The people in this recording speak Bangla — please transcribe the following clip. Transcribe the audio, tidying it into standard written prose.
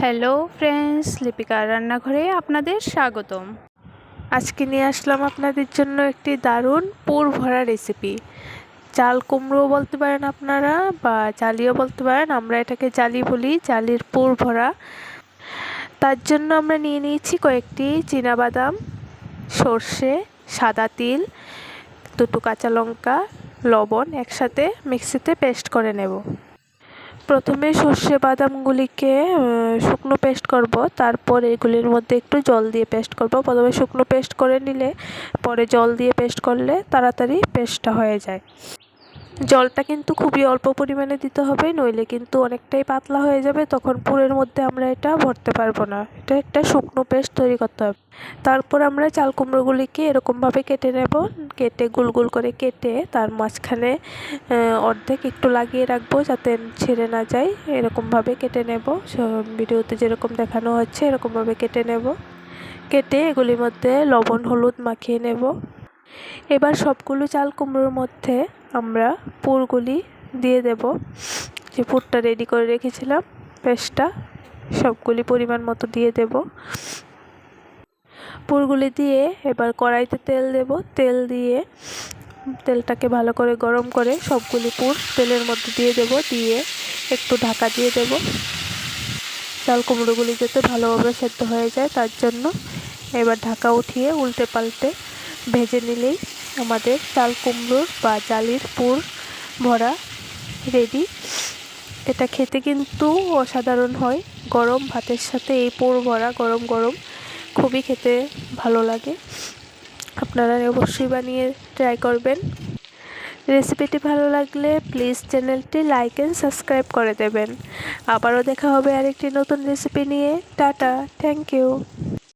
হ্যালো ফ্রেন্ডস, লিপিকার রান্নাঘরে আপনাদের স্বাগতম। আজকে নিয়ে আসলাম আপনাদের জন্য একটি দারুণ পুর ভরা রেসিপি। চাল কুমড়ো বলতে পারেন আপনারা, বা জালিও বলতে পারেন। আমরা এটাকে জালি বলি, জালির পুর ভরা। তার জন্য আমরা নিয়ে নিয়েছি কয়েকটি চীনাবাদাম, সর্ষে, সাদা তিল, দুটো কাঁচা লঙ্কা, লবণ একসাথে মিক্সিতে পেস্ট করে নেব। প্রথমে সর্ষে বাদামগুলিকে শুকনো পেস্ট করব, তারপর এগুলির মধ্যে একটু জল দিয়ে পেস্ট করব। প্রথমে শুকনো পেস্ট করে নিলে পরে জল দিয়ে পেস্ট করলে তাড়াতাড়ি পেস্টটা হয়ে যায়। জলটা কিন্তু খুবই অল্প পরিমাণে দিতে হবে, নইলে কিন্তু অনেকটাই পাতলা হয়ে যাবে, তখন পুরের মধ্যে আমরা এটা ভরতে পারবো না। এটা একটা শুকনো পেস্ট তৈরি করতে হবে। তারপর আমরা চাল কুমড়োগুলিকে এরকমভাবে কেটে নেব। কেটে গোল গোল করে কেটে তার মাঝখানে অর্ধেক একটু লাগিয়ে রাখবো যাতে ছিঁড়ে না যায়। এরকমভাবে কেটে নেব, ভিডিওতে যেরকম দেখানো হচ্ছে এরকমভাবে কেটে নেব। কেটে এগুলির মধ্যে লবণ হলুদ মাখিয়ে নেব। এবার সবগুলো চাল কুমড়োর মধ্যে আমরা পুরগুলি দিয়ে দেব। যে পুরটা রেডি করে রেখেছিলাম, পেস্টটা সবগুলি পরিমাণ মতো দিয়ে দেব। পুরগুলি দিয়ে এবার কড়াইতে তেল দেব। তেল দিয়ে তেলটাকে ভালো করে গরম করে সবগুলি পুর তেলের মধ্যে দিয়ে দেব। দিয়ে একটু ঢাকা দিয়ে দেব, চাল কুমড়োগুলি যাতে ভালোভাবে সেদ্ধ হয়ে যায় তার জন্য। এবার ঢাকা উঠিয়ে উল্টে পাল্টে ভেজে নিলেই আমাদের চাল কুমড়োর বা জালির পুর ভরা রেডি। এটা খেতে কিন্তু অসাধারণ হয়। গরম ভাতের সাথে এই পুর ভরা গরম গরম খুবই খেতে ভালো লাগে। আপনারা অবশ্যই বানিয়ে ট্রাই করবেন। রেসিপিটি ভালো লাগলে প্লিজ চ্যানেলটি লাইক অ্যান্ড সাবস্ক্রাইব করে দেবেন। আবারও দেখা হবে আরেকটি নতুন রেসিপি নিয়ে। Ta-ta, thank you.